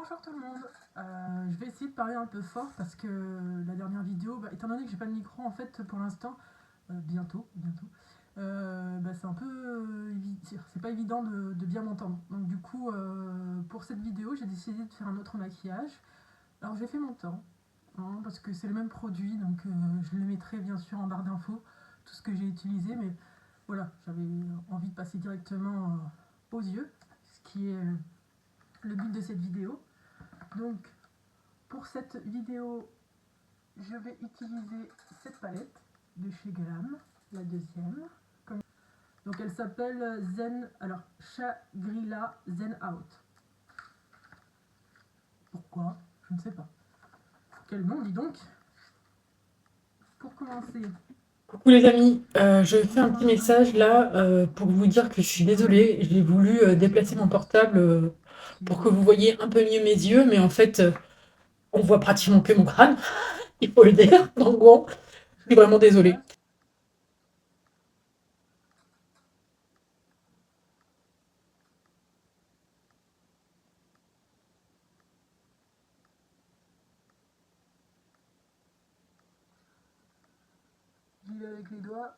Bonjour tout le monde. Je vais essayer de parler un peu fort parce que la dernière vidéo, étant donné que j'ai pas de micro en fait pour l'instant, bientôt, c'est un peu, c'est pas évident de bien m'entendre. Donc du coup, pour cette vidéo, j'ai décidé de faire un autre maquillage. Alors j'ai fait mon temps, hein, parce que c'est le même produit, donc je le mettrai bien sûr en barre d'infos, tout ce que j'ai utilisé, mais voilà, j'avais envie de passer directement aux yeux, ce qui est le but de cette vidéo. Donc pour cette vidéo, je vais utiliser cette palette de chez Glam, la deuxième. Donc elle s'appelle Zen, alors Shangri-La Zen Out. Pourquoi? Je ne sais pas. Quel nom, dis donc? Pour commencer. Coucou les amis, je fais un petit message là pour vous dire que je suis désolée, j'ai voulu déplacer mon portable pour que vous voyez un peu mieux mes yeux, mais en fait on voit pratiquement que mon crâne, il faut le dire, donc bon, je suis vraiment désolée. J'y vais avec les doigts.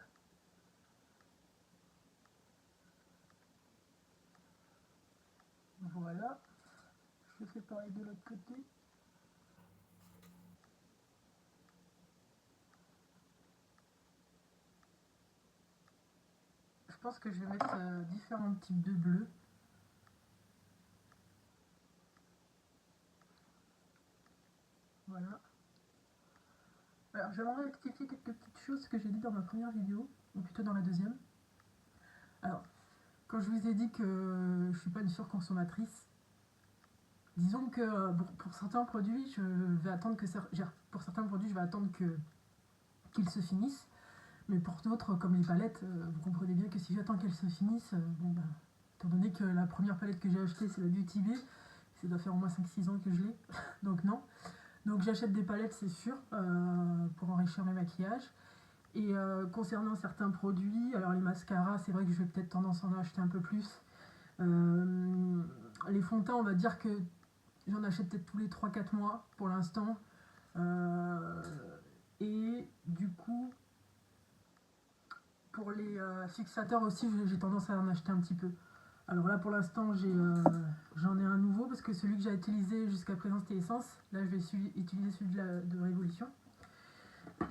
Voilà. Je fais pareil de l'autre côté. Je pense que je vais mettre différents types de bleu. Voilà. Alors j'aimerais rectifier quelques petites choses que j'ai dit dans ma première vidéo, ou plutôt dans la deuxième. Alors, quand je vous ai dit que je suis pas une surconsommatrice, disons que pour certains produits, je vais attendre que pour certains produits, je vais attendre qu'ils se finissent. Mais pour d'autres, comme les palettes, vous comprenez bien que si j'attends qu'elles se finissent, étant donné que la première palette que j'ai achetée, c'est la Beauty Bay, ça doit faire au moins 5-6 ans que je l'ai, donc non. Donc j'achète des palettes, c'est sûr, pour enrichir mes maquillages. Et concernant certains produits, alors les mascaras, c'est vrai que je vais peut-être tendance à en acheter un peu plus. Les fonds de teint, on va dire que j'en achète peut-être tous les 3-4 mois pour l'instant. Et du coup, pour les fixateurs aussi, j'ai tendance à en acheter un petit peu. Alors là, pour l'instant, j'en ai un nouveau parce que celui que j'ai utilisé jusqu'à présent, c'était Essence. Là, je vais utiliser celui de Révolution.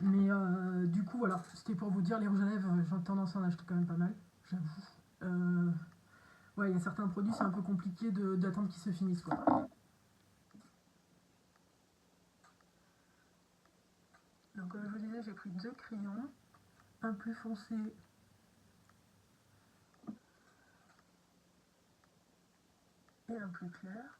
Mais du coup, voilà, c'était pour vous dire, les rouges à lèvres, j'ai tendance à en acheter quand même pas mal, j'avoue. Ouais, il y a certains produits, c'est un peu compliqué d'attendre qu'ils se finissent, quoi. Donc, comme je vous disais, j'ai pris 2 crayons, un plus foncé et un plus clair.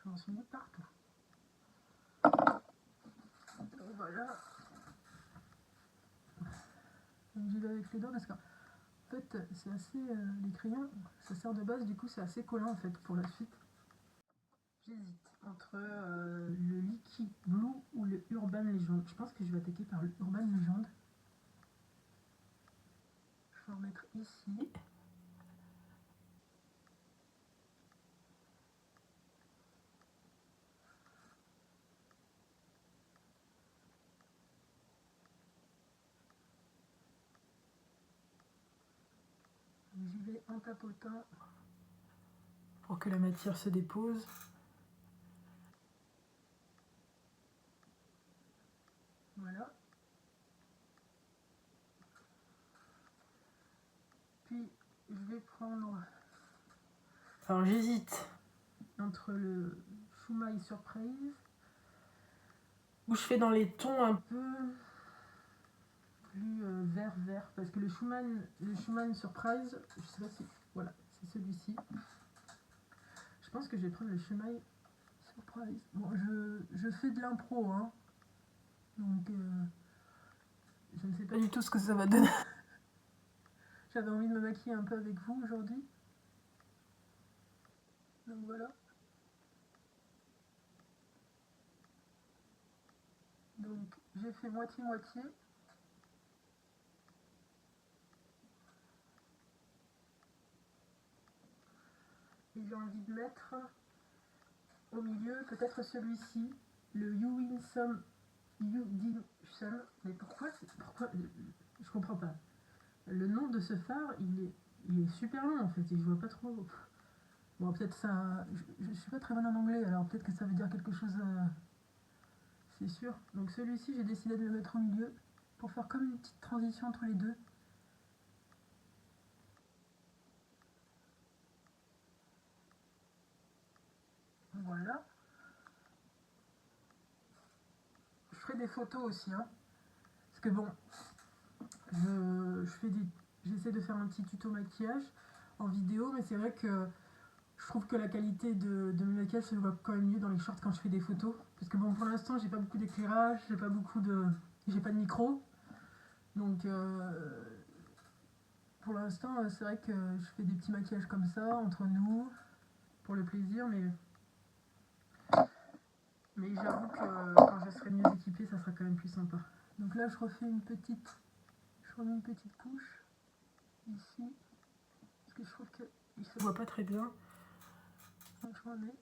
Je m'en suis mis partout. Et voilà. Donc, j'y vais avec les doigts parce qu'en fait, c'est assez. Les crayons, ça sert de base, du coup, c'est assez collant en fait pour la suite. J'hésite entre le Liquid Blue ou le Urban Legend. Je pense que je vais attaquer par le Urban Legend. Je vais en mettre ici. J'y vais en tapotant pour que la matière se dépose. Voilà. Puis je vais prendre. Alors j'hésite entre le Shumai Surprise, où je fais dans les tons un peu plus vert, parce que le Shumai Surprise, je sais pas si. Voilà, c'est celui-ci. Je pense que je vais prendre le Shumai Surprise. Bon, je fais de l'impro, hein. Donc, je ne sais pas du tout ce que ça va donner. J'avais envie de me maquiller un peu avec vous aujourd'hui. Donc voilà. Donc j'ai fait moitié-moitié. Et j'ai envie de mettre au milieu peut-être celui-ci, le You Win Some, You Did Some. Mais pourquoi je comprends pas. Le nom de ce phare, il est super long en fait, et je vois pas trop. Bon, peut-être ça. Je suis pas très bonne en anglais, alors peut-être que ça veut dire quelque chose. C'est sûr. Donc celui-ci, j'ai décidé de le mettre au milieu pour faire comme une petite transition entre les deux. Voilà. Je ferai des photos aussi, hein. Parce que bon, j'essaie de faire un petit tuto maquillage en vidéo, mais c'est vrai que je trouve que la qualité de mes maquillages se voit quand même mieux dans les shorts quand je fais des photos. Parce que bon, pour l'instant, j'ai pas beaucoup d'éclairage, j'ai pas de micro. Donc pour l'instant, c'est vrai que je fais des petits maquillages comme ça, entre nous, pour le plaisir, mais j'avoue que quand je serai mieux équipée, ça sera quand même plus sympa. Donc là, je remets une petite couche ici, parce que je trouve qu'il se voit pas très bien. Donc je remets.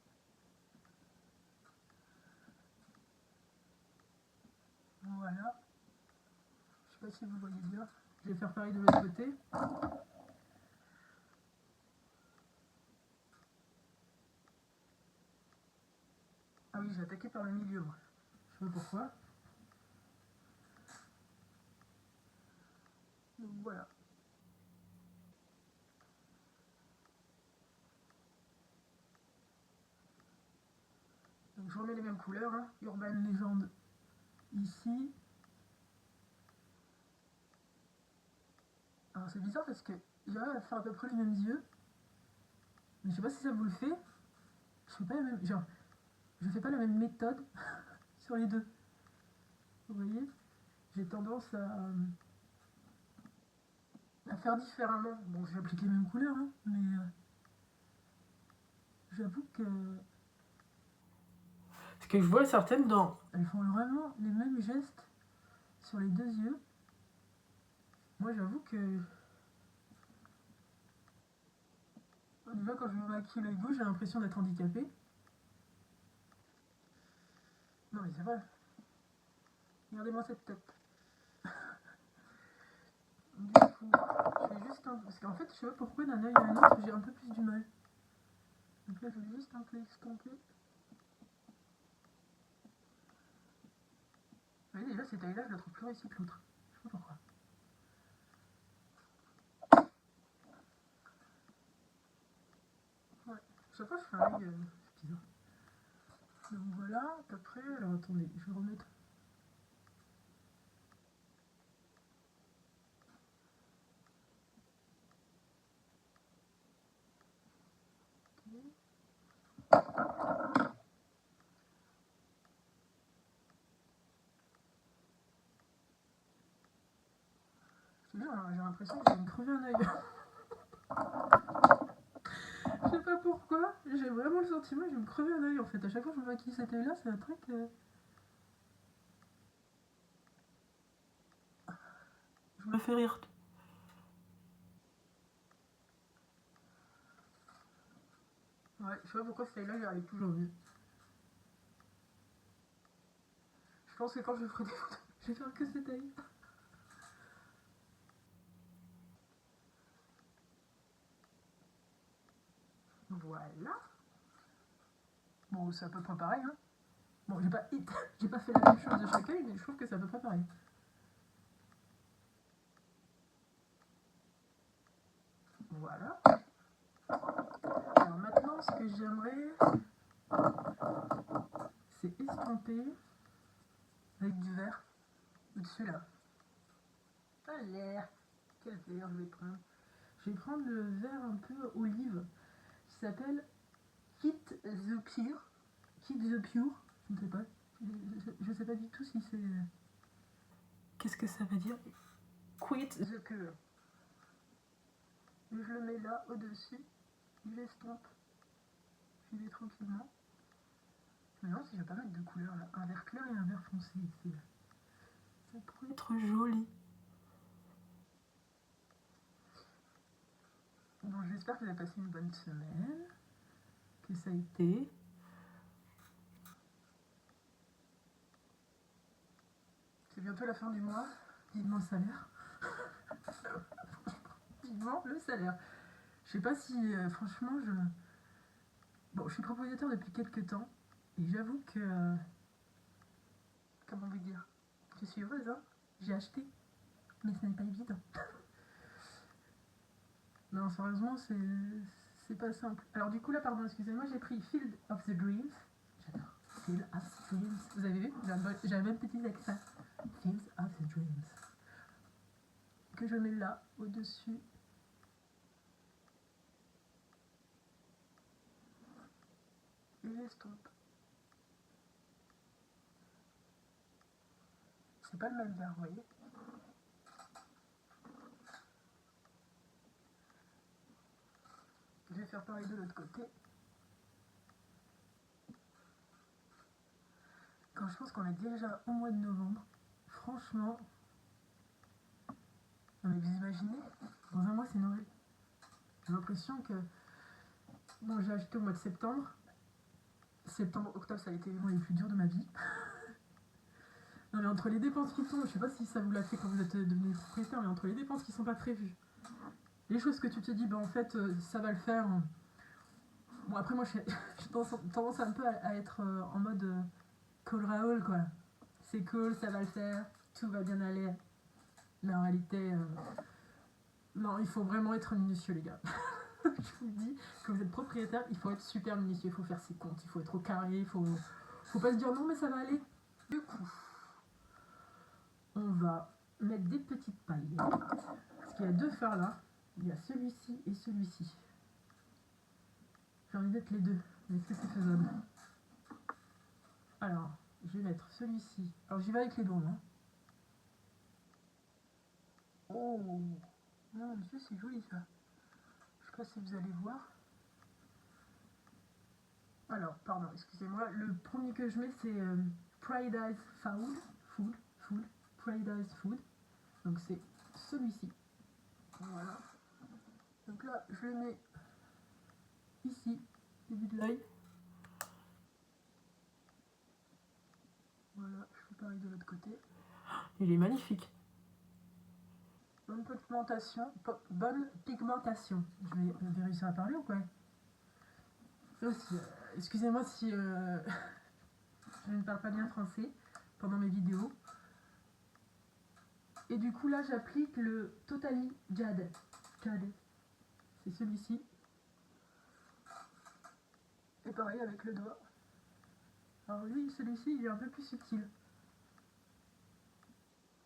Voilà. Je sais pas si vous voyez bien. Je vais faire pareil de l'autre côté. Ah oui, j'ai attaqué par le milieu, moi. Je sais pas pourquoi. Donc voilà. Donc je remets les mêmes couleurs, hein. Urban Legend ici. Alors c'est bizarre parce que j'arrive à faire à peu près les mêmes yeux. Mais je sais pas si ça vous le fait. Je fais pas la même. Genre, je fais pas la même méthode sur les deux. Vous voyez? J'ai tendance à faire différemment. Bon, j'applique les mêmes couleurs, hein, mais j'avoue que. Parce que je vois certaines elles font vraiment les mêmes gestes sur les deux yeux. Moi, j'avoue que. Déjà, quand je me maquille l'œil gauche, j'ai l'impression d'être handicapée. Non, mais c'est vrai. Regardez-moi cette tête. Du coup, je vais juste un. Parce qu'en fait, je sais pas pourquoi d'un œil à un autre, j'ai un peu plus du mal. Donc là, je vais juste un peu estomper. Vous voyez, déjà, cette œil-là, je la trouve plus réussie que l'autre. Je sais pas pourquoi. Ouais. Chaque fois, je fais un œil. C'est bizarre. Donc voilà, à peu près. Alors attendez, je vais remettre. Okay. Je te jure, j'ai l'impression que je vais me crever un œil. Je sais pas pourquoi, j'ai vraiment le sentiment que je vais me crever un œil en fait. À chaque fois que je me maquille cet œil là, c'est un truc. Je me fais rire. Ouais, je sais pas pourquoi cet œil là, j'y arrive toujours mieux. Je pense que quand je ferai des photos, je vais faire que cet œil. Voilà. Bon, c'est à peu près pareil, hein. Bon, j'ai pas fait la même chose de chaque œil, mais je trouve que c'est à peu près pareil. Voilà. Alors maintenant, ce que j'aimerais, c'est estomper avec du vert au-dessus là. Ah l'air. Quel vert je vais prendre? Je vais prendre le vert un peu olive qui s'appelle Kit the Pure. Kit the Pure, je ne sais pas. Je sais pas du tout si c'est. Qu'est-ce que ça veut dire? Quit the Pure. Je le mets là au-dessus, je l'estompe. filer tranquillement. Je me demande si je vais pas mettre deux couleurs là, un vert clair et un vert foncé ici. Ça pourrait être joli. Bon, j'espère que vous avez passé une bonne semaine, que ça a été. C'est bientôt la fin du mois, vivement le salaire. Vivement le salaire. Je sais pas si, franchement, Bon, je suis propriétaire depuis quelques temps, et j'avoue que... comment vous dire? Je suis heureuse, hein. J'ai acheté, mais ce n'est pas évident. Non, sérieusement, c'est pas simple. Alors du coup, là, pardon, excusez-moi, j'ai pris Field of the Dreams. J'adore. Field of the Dreams. Vous avez vu? J'ai un bon petit accent. Field of the Dreams. Que je mets là, au-dessus. Et j'estompe. C'est pas le même vert, vous voyez? Je vais faire pareil de l'autre côté. Quand je pense qu'on est déjà au mois de novembre, franchement... Non mais vous imaginez? Dans un mois, c'est Noël. J'ai l'impression que... Bon, j'ai acheté au mois de septembre. Septembre, octobre, ça a été les mois les plus durs de ma vie. Non mais entre les dépenses qui tombent, je sais pas si ça vous l'a fait quand vous êtes devenu propriétaire, mais entre les dépenses qui sont pas prévues, les choses que tu te dis, bah en fait, ça va le faire. Bon après moi, j'ai tendance un peu à être en mode cool Raoul quoi. C'est cool, ça va le faire, tout va bien aller. Mais en réalité, non, il faut vraiment être minutieux les gars. Je vous le dis, quand vous êtes propriétaire, il faut être super minutieux, il faut faire ses comptes, il faut être au carré, il faut pas se dire non mais ça va aller. Du coup, on va mettre des petites pailles. Parce qu'il y a deux phares là. Il y a celui-ci et celui-ci. J'ai envie de mettre les deux. Mais est-ce que c'est faisable? Alors, je vais mettre celui-ci. Alors j'y vais avec les doigts. Hein. Oh mon dieu, c'est joli ça. Je sais pas si vous allez voir. Alors, pardon, excusez-moi. Le premier que je mets, c'est Paradise Food. Paradise Food. Donc c'est celui-ci. Voilà. Donc là, je le mets ici, début de l'œil. Voilà, je fais pareil de l'autre côté. Il est magnifique. Bonne pigmentation. Je vais réussir à parler ou quoi? Aussi, excusez-moi si je ne parle pas bien français pendant mes vidéos. Et du coup là j'applique le Totally Jade. C'est celui-ci. Et pareil avec le doigt. Alors lui, celui-ci, il est un peu plus subtil.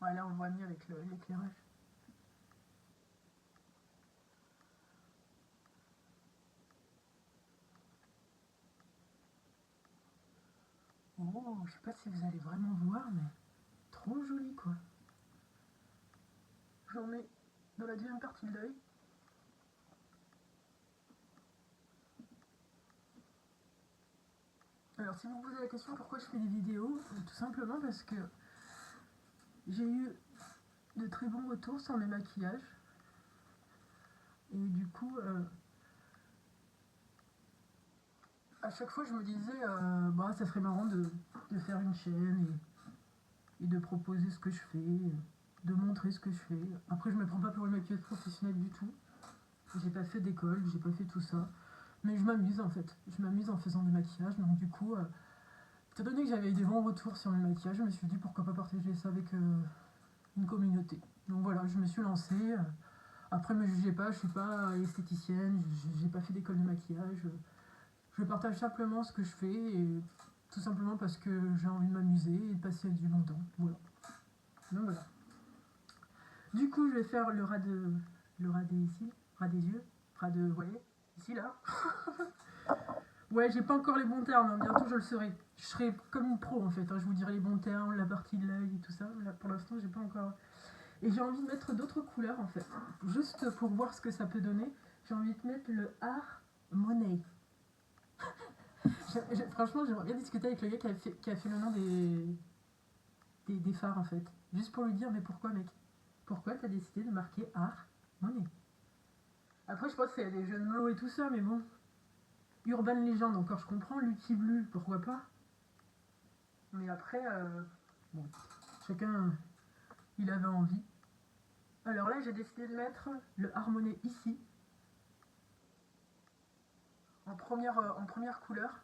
Ouais, là on le voit mieux avec l'éclairage. Oh, je sais pas si vous allez vraiment voir, mais trop joli quoi. J'en mets dans la deuxième partie de l'œil. Alors si vous vous posez la question pourquoi je fais des vidéos, tout simplement parce que j'ai eu de très bons retours sur mes maquillages. Et du coup, à chaque fois je me disais, bah ça serait marrant de faire une chaîne et de proposer ce que je fais, de montrer ce que je fais. Après je me prends pas pour une maquilleuse professionnelle du tout. J'ai pas fait d'école, j'ai pas fait tout ça. Mais je m'amuse en fait. Je m'amuse en faisant des maquillages. Donc du coup, étant donné que j'avais eu des bons retours sur mes maquillages, je me suis dit pourquoi pas partager ça avec une communauté. Donc voilà, je me suis lancée. Après, me jugez pas, je suis pas esthéticienne, j'ai pas fait d'école de maquillage. Je partage simplement ce que je fais, et tout simplement parce que j'ai envie de m'amuser et de passer du bon temps. Voilà. Donc voilà. Du coup, je vais faire le ras des ici, ras des yeux, vous voyez, ici là. Ouais, j'ai pas encore les bons termes, hein. Bientôt je le serai. Je serai comme une pro en fait, hein. Je vous dirai les bons termes, la partie de l'œil et tout ça. Là, pour l'instant, j'ai pas encore. Et j'ai envie de mettre d'autres couleurs en fait. Juste pour voir ce que ça peut donner, j'ai envie de mettre le Harmony. Franchement, j'aimerais bien discuter avec le gars qui a fait le nom des phares en fait. Juste pour lui dire, mais pourquoi mec? Pourquoi t'as décidé de marquer art monnaie? Après, je pense que c'est des jeux de mots et tout ça, mais bon. Urban Legend, encore je comprends. Lucky Blue, pourquoi pas? Mais après, bon, chacun, il avait envie. Alors là, j'ai décidé de mettre le harmonie ici, en première couleur.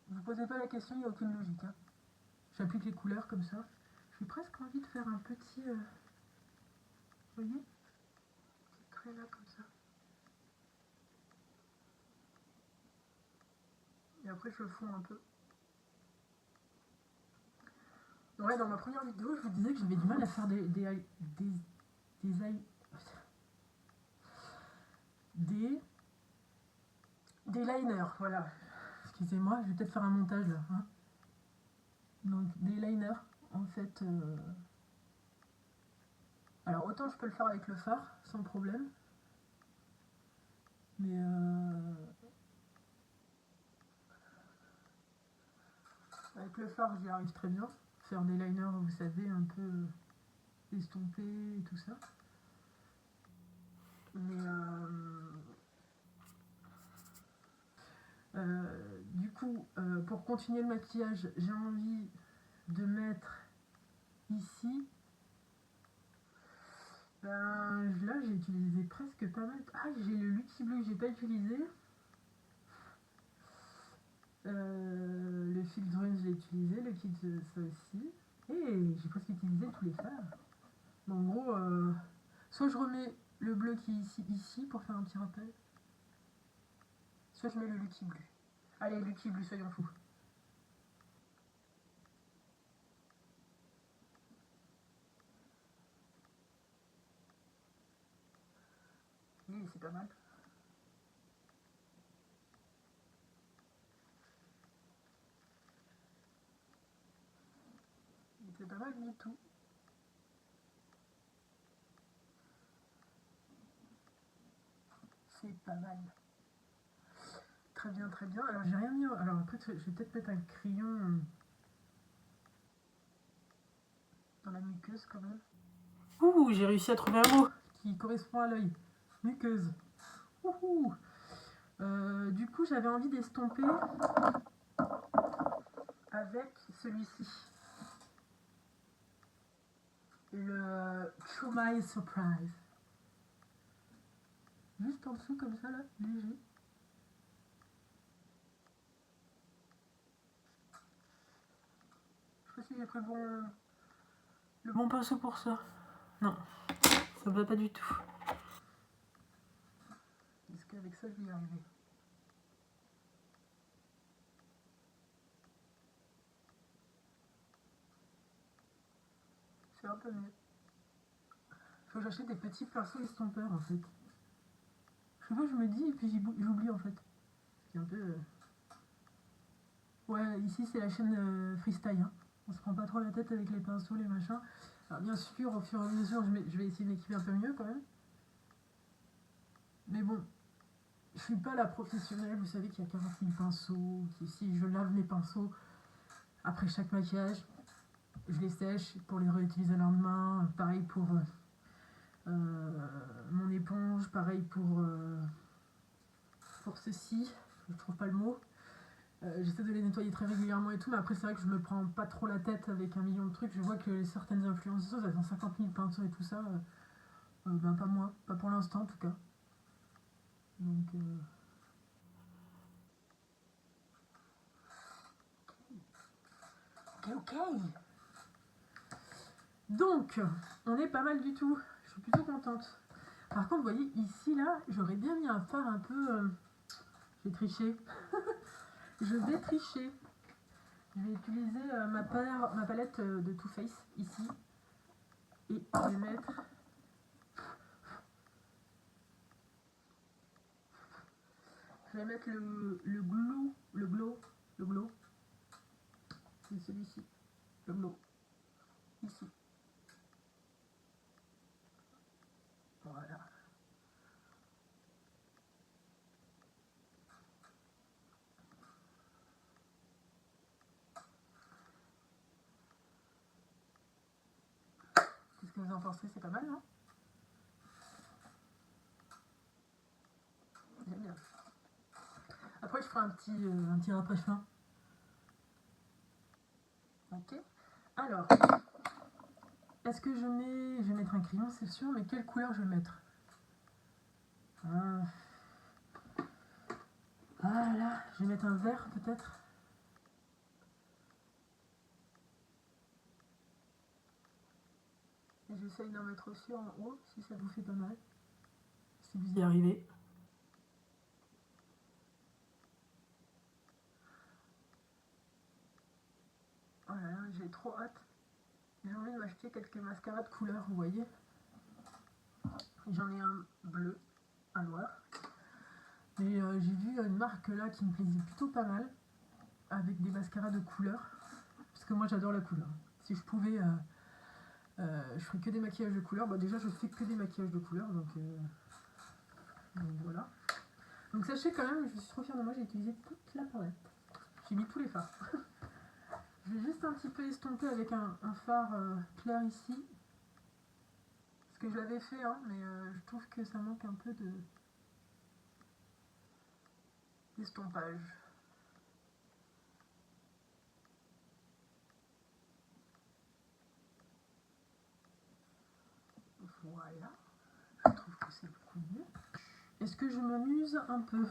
Ne vous posez pas la question, il n'y a aucune logique. Hein. J'applique les couleurs comme ça. J'ai presque envie de faire un petit... vous voyez? Petit trait là, comme ça. Et après, je le fonds un peu. Ouais, dans ma première vidéo, je vous disais que j'avais du mal à faire des liners, voilà. Excusez-moi, je vais peut-être faire un montage là. Hein. Donc, des liners, en fait... Alors, autant je peux le faire avec le phare, sans problème. Mais... Avec le phare, j'y arrive très bien. Faire des liners, vous savez, un peu estompés et tout ça. Mais du coup, pour continuer le maquillage, j'ai envie de mettre ici. Là, j'ai utilisé presque pas mal. Ah, j'ai le Lucky Blue que j'ai pas utilisé. Le filtre jaune, je l'ai utilisé. Le kit, ça aussi. Et j'ai presque utilisé tous les fards. Bon, en gros, soit je remets le bleu qui est ici pour faire un petit rappel. Soit je mets le Lucky Blue. Allez, Lucky Blue, soyons fous. Oui, c'est pas mal. C'est pas mal du tout. C'est pas mal. Très bien, très bien. Alors j'ai rien mis. Alors après, je vais peut-être mettre un crayon dans la muqueuse quand même. Ouh, j'ai réussi à trouver un mot qui correspond à l'œil. Muqueuse. Ouh. Du coup, j'avais envie d'estomper avec celui-ci. Le True My Surprise. Juste en dessous comme ça là, léger. Je sais pas si j'ai pris le bon pinceau pour ça. Non, ça ne va pas du tout. Est-ce qu'avec ça je vais y arriver? C'est un peu mieux. Faut que j'achète des petits pinceaux estompeurs en fait. Je sais pas, je me dis et puis j'oublie en fait. C'est un peu... Ouais, ici c'est la chaîne Freestyle. Hein. On se prend pas trop la tête avec les pinceaux, les machins. Alors bien sûr, au fur et à mesure, je vais essayer de m'équiper un peu mieux quand même. Mais bon, je suis pas la professionnelle. Vous savez qu'il y a 40 000 pinceaux. Si je lave mes pinceaux après chaque maquillage, je les sèche pour les réutiliser le lendemain. Pareil pour mon éponge. Pareil pour ceci. Je trouve pas le mot. J'essaie de les nettoyer très régulièrement et tout, mais après c'est vrai que je me prends pas trop la tête avec un million de trucs. Je vois que certaines influenceuses, elles ont 50 000 pinceaux et tout ça. Ben pas moi, pas pour l'instant en tout cas. Donc ok. Donc, on est pas mal du tout. Je suis plutôt contente. Par contre, vous voyez, ici, là, j'aurais bien mis un phare un peu... Je vais tricher. Je vais tricher. Je vais utiliser ma palette de Too Faced, ici. Et je vais mettre... Je vais mettre le glow. C'est celui-ci. Le glow. Ici. vous en pensez? C'est pas mal, non? J'aime bien. Après, je ferai un petit rafraîchissement. Ok. Alors, est-ce que je vais mettre un crayon, c'est sûr, mais quelle couleur je vais mettre? Voilà, je vais mettre un vert peut-être. Et j'essaye d'en mettre aussi en haut, si ça vous fait pas mal. Si vous y arrivez. Oh là là, j'ai trop hâte. J'ai envie de m'acheter quelques mascaras de couleurs, vous voyez. J'en ai un bleu, un noir. Et j'ai vu une marque là qui me plaisait plutôt pas mal, avec des mascaras de couleurs. Parce que moi j'adore la couleur. Si je pouvais, je ferais que des maquillages de couleurs. Bah déjà je fais que des maquillages de couleurs, donc voilà. Donc sachez quand même, je suis trop fière de moi, j'ai utilisé toute la palette. J'ai mis tous les fards. Je vais juste un petit peu estomper avec un fard clair ici. Parce que je l'avais fait, hein, mais je trouve que ça manque un peu d'estompage. Voilà. Je trouve que c'est beaucoup mieux. Est-ce que je m'amuse un peu?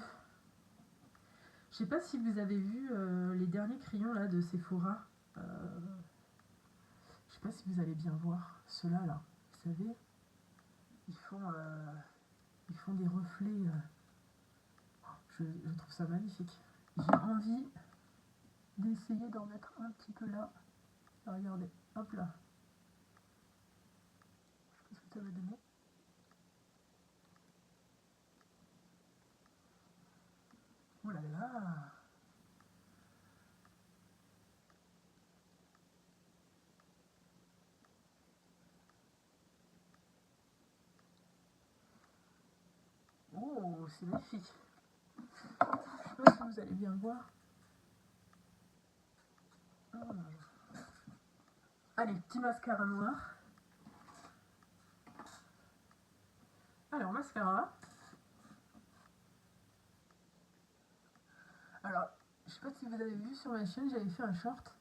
Je sais pas si vous avez vu les derniers crayons là de Sephora. Je sais pas si vous allez bien voir ceux-là là. Vous savez, ils font des reflets. Je trouve ça magnifique. J'ai envie d'essayer d'en mettre un petit peu là. Regardez, hop là. Je sais pas ce que ça va donner. Oh là là. Oh, c'est magnifique. Je sais pas si vous allez bien voir. Allez, petit mascara noir. Alors, mascara. Alors, je sais pas si vous avez vu sur ma chaîne, j'avais fait un short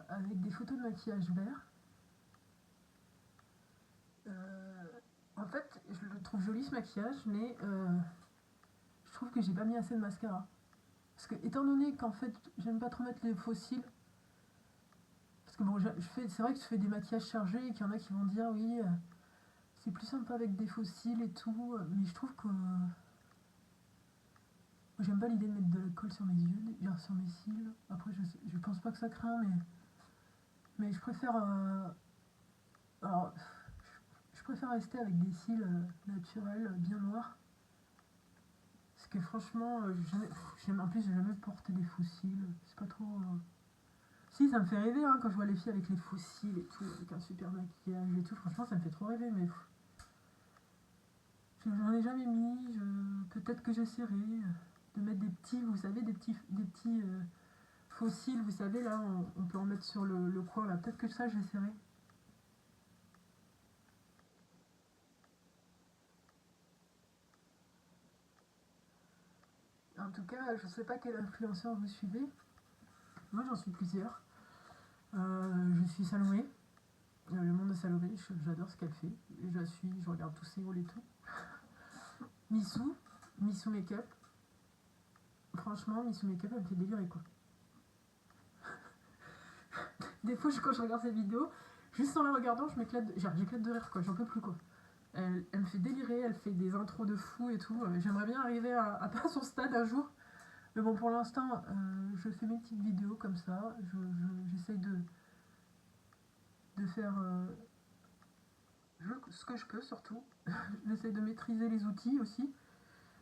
avec des photos de maquillage vert. En fait, je le trouve joli ce maquillage, mais je trouve que j'ai pas mis assez de mascara. Parce que, étant donné qu'en fait, j'aime pas trop mettre les faux cils, parce que bon, c'est vrai que je fais des maquillages chargés et qu'il y en a qui vont dire oui, c'est plus sympa avec des faux cils et tout, mais je trouve que j'aime pas l'idée de mettre de la colle sur mes yeux, genre sur mes cils. Après, je pense pas que ça craint, mais je préfère. Alors, je préfère rester avec des cils naturels, bien noirs. Parce que franchement, en plus, j'ai jamais porté des faux cils. C'est pas trop. Si, ça me fait rêver hein, quand je vois les filles avec les faux cils et tout, avec un super maquillage et tout. Franchement, ça me fait trop rêver, mais j'en ai jamais mis. Peut-être que j'essaierai de mettre des petits, vous savez, des petits faux cils, vous savez, là, on peut en mettre sur le coin, là. Peut-être que ça, j'essaierai. En tout cas, je sais pas quel influenceur vous suivez. Moi, j'en suis plusieurs. Je suis Salomé. Le monde de Salomé, j'adore ce qu'elle fait. Je la suis, je regarde tous ses hauls et tout. Missou Makeup. Franchement, Missou Makeup, elle me fait délirer quoi. Des fois, quand je regarde cette vidéo, juste en la regardant, j'éclate de rire quoi, j'en peux plus quoi. Elle me fait délirer, elle fait des intros de fou et tout. J'aimerais bien arriver à son stade un jour. Mais bon, pour l'instant, je fais mes petites vidéos comme ça. J'essaye de faire ce que je peux surtout. J'essaye de maîtriser les outils aussi.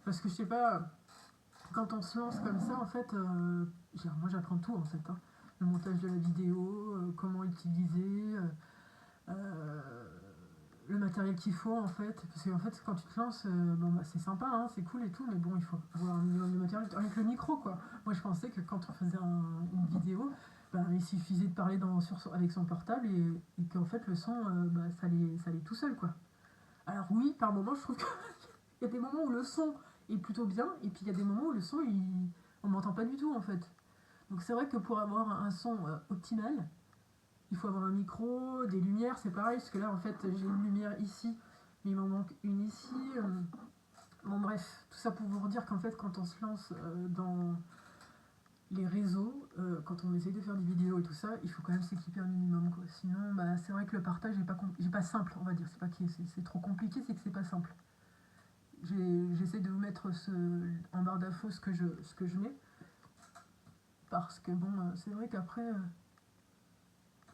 Parce que je sais pas, quand on se lance comme ça, en fait, moi j'apprends tout en fait. Hein. Le montage de la vidéo, comment utiliser, le matériel qu'il faut en fait. Parce qu'en fait, quand tu te lances, bon, bah, c'est sympa, hein, c'est cool et tout, mais bon, il faut avoir un minimum de matériel. Avec le micro, quoi. Moi, je pensais que quand on faisait une vidéo, ben, il suffisait de parler avec son portable et qu'en fait, le son, bah, ça allait tout seul, quoi. Alors oui, par moment, je trouve qu'il y a des moments où le son est plutôt bien, et puis il y a des moments où le son, on m'entend pas du tout, en fait. Donc c'est vrai que pour avoir un son optimal, il faut avoir un micro, des lumières, c'est pareil, parce que là, en fait, j'ai une lumière ici, mais il m'en manque une ici. Bon, bref, tout ça pour vous dire qu'en fait, quand on se lance dans les réseaux, quand on essaye de faire des vidéos et tout ça, il faut quand même s'équiper un minimum, quoi. Sinon, bah, c'est vrai que le partage n'est pas simple, on va dire. C'est pas que c'est trop compliqué, c'est que c'est pas simple. J'essaie de vous mettre en barre d'infos ce que je mets, parce que bon, c'est vrai qu'après.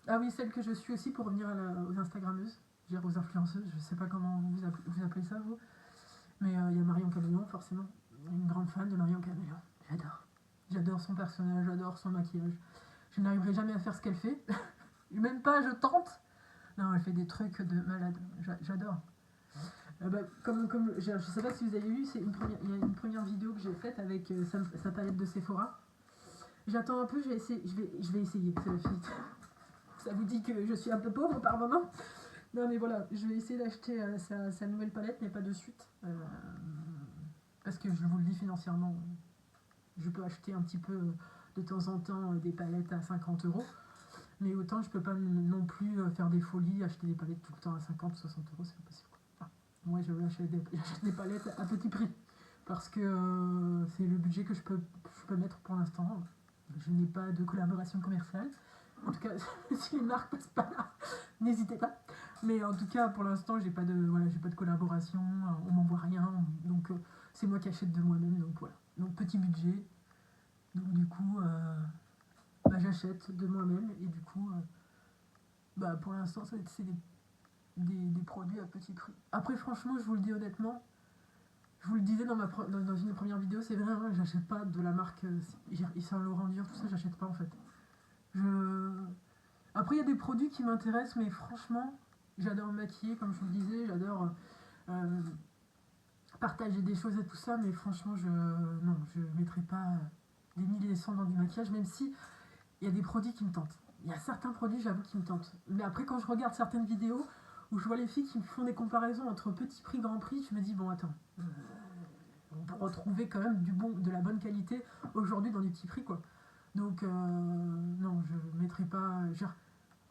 Ah oui, celle que je suis aussi pour revenir aux Instagrammeuses, aux influenceuses, je sais pas comment vous appelez ça, vous. Mais il y a Marion Caméléon, forcément. Une grande fan de Marion Caméléon. J'adore. J'adore son personnage, j'adore son maquillage. Je n'arriverai jamais à faire ce qu'elle fait. Même pas, je tente. Non, elle fait des trucs de malade. J'adore. Bah, je sais pas si vous avez vu, il y a une première vidéo que j'ai faite avec sa palette de Sephora. J'attends un peu, je vais essayer. C'est la fille. Ça vous dit que je suis un peu pauvre par moment. Non mais voilà, je vais essayer d'acheter sa nouvelle palette, mais pas de suite. Parce que je vous le dis financièrement, je peux acheter un petit peu de temps en temps des palettes à 50 €. Mais autant je peux pas non plus faire des folies, acheter des palettes tout le temps à 50 60 €, c'est pas possible. Enfin, moi j'achète des palettes à petit prix. Parce que c'est le budget que je peux mettre pour l'instant. Je n'ai pas de collaboration commerciale. En tout cas, si les marques passent pas là, n'hésitez pas. Mais en tout cas, pour l'instant, j'ai pas de collaboration, on m'envoie rien. Donc c'est moi qui achète de moi-même. Donc voilà. Donc petit budget. Donc du coup, bah, j'achète de moi-même et du coup, bah, pour l'instant, c'est des produits à petit prix. Après, franchement, je vous le dis honnêtement, je vous le disais dans une première vidéo, c'est vrai, hein, j'achète pas de la marque Saint-Laurent, Dior, tout ça, j'achète pas en fait. Après, il y a des produits qui m'intéressent, mais franchement, j'adore me maquiller, comme je vous le disais, j'adore euh, partager des choses et tout ça, mais franchement, je ne mettrai pas des milliers de cents dans du maquillage, même si il y a des produits qui me tentent. Il y a certains produits, j'avoue, qui me tentent. Mais après, quand je regarde certaines vidéos où je vois les filles qui font des comparaisons entre petit prix, grand prix, je me dis, bon, attends, on peut retrouver quand même de la bonne qualité aujourd'hui dans du petit prix, quoi. Donc, non, je ne mettrai pas.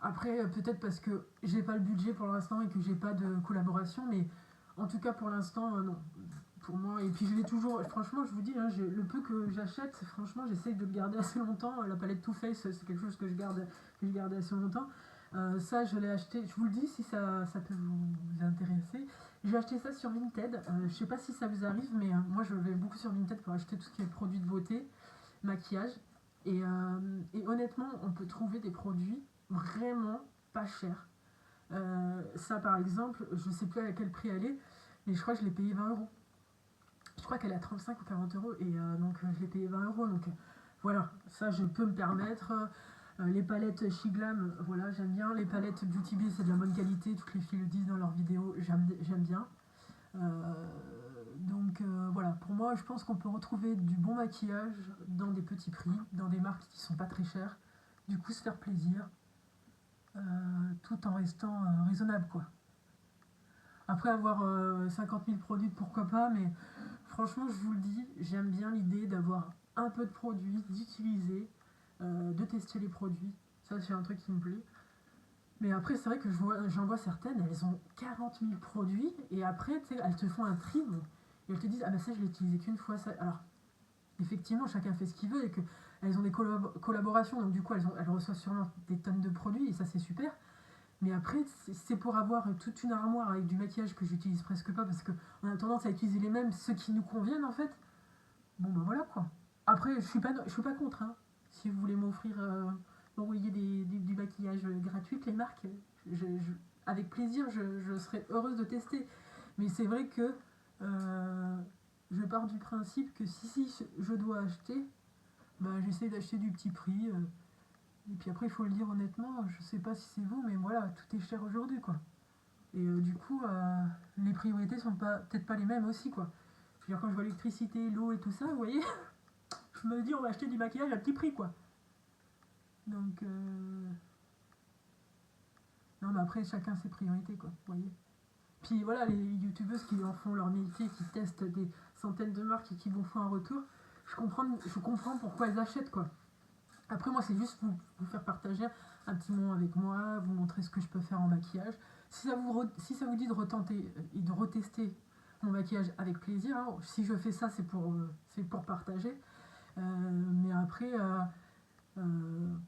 Après, peut-être parce que j'ai pas le budget pour l'instant et que j'ai pas de collaboration, mais en tout cas pour l'instant, non. Pour moi, et puis je l'ai toujours, franchement, je vous dis, hein, le peu que j'achète, franchement, j'essaye de le garder assez longtemps. La palette Too Faced, c'est quelque chose que je garde assez longtemps. Ça, je l'ai acheté, je vous le dis si ça peut vous intéresser. J'ai acheté ça sur Vinted. Je sais pas si ça vous arrive, mais moi je vais beaucoup sur Vinted pour acheter tout ce qui est produits de beauté, maquillage. Et honnêtement, on peut trouver des produits vraiment pas chers. Ça, par exemple, je sais plus à quel prix elle est, mais je crois que je l'ai payé 20 €. Je crois qu'elle est à 35 ou 40 € et donc je l'ai payé 20 €. Donc voilà, ça je peux me permettre. Les palettes Shiglam, voilà, j'aime bien. Les palettes Beauty Bay, c'est de la bonne qualité. Toutes les filles le disent dans leurs vidéos, j'aime bien. Donc voilà, pour moi, je pense qu'on peut retrouver du bon maquillage dans des petits prix, dans des marques qui sont pas très chères. Du coup, se faire plaisir, tout en restant raisonnable, quoi. Après avoir 50 000 produits, pourquoi pas, mais franchement, je vous le dis, j'aime bien l'idée d'avoir un peu de produits, d'utiliser, de tester les produits. Ça, c'est un truc qui me plaît. Mais après, c'est vrai que j'en vois certaines, elles ont 40 000 produits, et après, tu sais, elles te font un tri, bon, et elles te disent, ah bah ça, je l'ai utilisé qu'une fois. Ça. Alors, effectivement, chacun fait ce qu'il veut, et qu'elles ont des collaborations, donc du coup, elles reçoivent sûrement des tonnes de produits, et ça, c'est super. Mais après, c'est pour avoir toute une armoire avec du maquillage que j'utilise presque pas, parce qu'on a tendance à utiliser les mêmes, ceux qui nous conviennent, en fait. Bon, ben voilà, quoi. Après, je suis pas contre, hein. Si vous voulez m'envoyer du maquillage gratuit, les marques, avec plaisir, je serais heureuse de tester. Mais c'est vrai que je pars du principe que si je dois acheter, bah, j'essaie d'acheter du petit prix. Et puis après, il faut le dire honnêtement, je sais pas si c'est vous, mais voilà, tout est cher aujourd'hui, quoi. Et du coup, les priorités sont peut-être pas les mêmes aussi, quoi. Je veux dire, quand je vois l'électricité, l'eau et tout ça, vous voyez, je me dis, on va acheter du maquillage à petit prix, quoi. Donc, non, mais après, chacun ses priorités, quoi, vous voyez. Puis voilà, les youtubeuses qui en font leur métier, qui testent des centaines de marques et qui vous font un retour, je comprends pourquoi elles achètent, quoi. Après, moi, c'est juste vous faire partager un petit moment avec moi, vous montrer ce que je peux faire en maquillage. Si ça vous dit de retenter et de retester mon maquillage avec plaisir, hein. Si je fais ça, c'est pour partager. Mais après,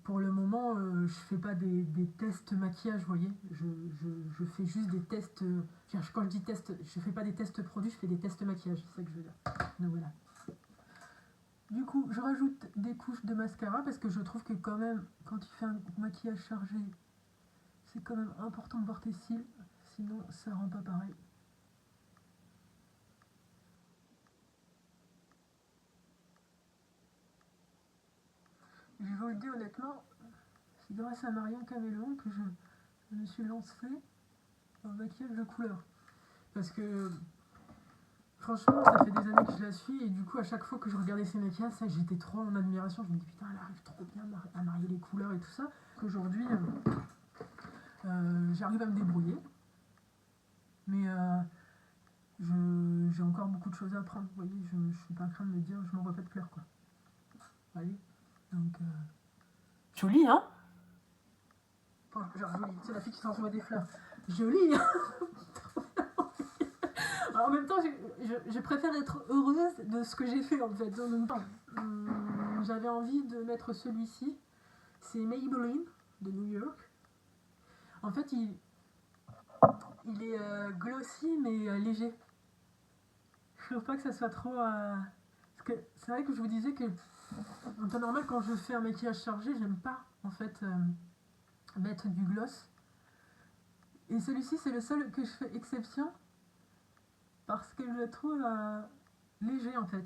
pour le moment, je fais pas des tests maquillage, vous voyez. Je fais juste des tests. Quand je dis test, je fais pas des tests produits, je fais des tests maquillage, c'est ça que je veux dire. Donc voilà. Du coup, je rajoute des couches de mascara parce que je trouve que quand même, quand tu fais un maquillage chargé, c'est quand même important de voir tes cils, sinon ça rend pas pareil. Je vous le dis honnêtement, c'est grâce à Marion Caméléon que je me suis lancée dans le maquillage de couleur. Parce que franchement, ça fait des années que je la suis et du coup, à chaque fois que je regardais ses maquillages, j'étais trop en admiration. Je me dis putain, elle arrive trop bien à marier les couleurs et tout ça. Qu'aujourd'hui, j'arrive à me débrouiller. Mais j'ai encore beaucoup de choses à apprendre. Vous voyez, je suis pas en train de me dire je m'envoie pas de fleurs, quoi. Vous voyez. Donc, joli, hein. Enfin, genre joli, c'est la fille qui s'envoie des fleurs. Joli, hein. Alors, en même temps, je préfère être heureuse de ce que j'ai fait, en fait. En même temps, j'avais envie de mettre celui-ci. C'est Maybelline de New York. En fait, il est glossy mais léger. Je trouve pas que ça soit trop. Parce que c'est vrai que je vous disais que en temps normal, quand je fais un maquillage chargé, j'aime pas en fait mettre du gloss. Et celui-ci, c'est le seul que je fais exception parce que je le trouve léger en fait.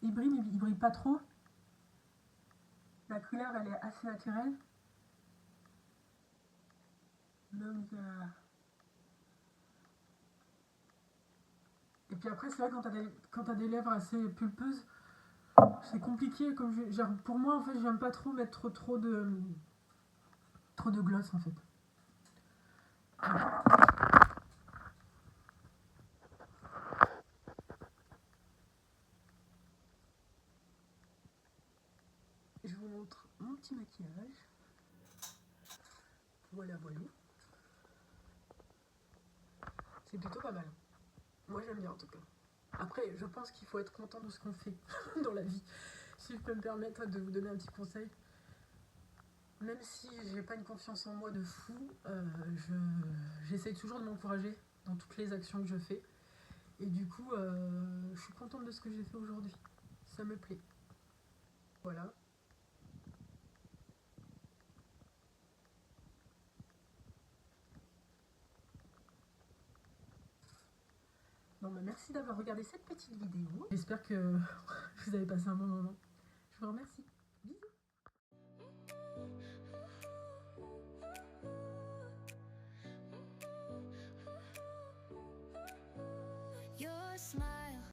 Il brille pas trop. La couleur, elle est assez naturelle. Donc, et puis après, c'est vrai quand t'as des lèvres assez pulpeuses, c'est compliqué. Pour moi, en fait, j'aime pas trop mettre trop de gloss en fait. Je vous montre mon petit maquillage. Voilà, voilà. C'est plutôt pas mal. Moi, j'aime bien en tout cas. Après, je pense qu'il faut être content de ce qu'on fait dans la vie. Si je peux me permettre de vous donner un petit conseil, même si j'ai pas une confiance en moi de fou, j'essaye toujours de m'encourager dans toutes les actions que je fais. Et du coup, je suis contente de ce que j'ai fait aujourd'hui. Ça me plaît. Voilà. Bon, bah, merci d'avoir regardé cette petite vidéo. J'espère que vous avez passé un bon moment. Je vous remercie. Bisous. Your smile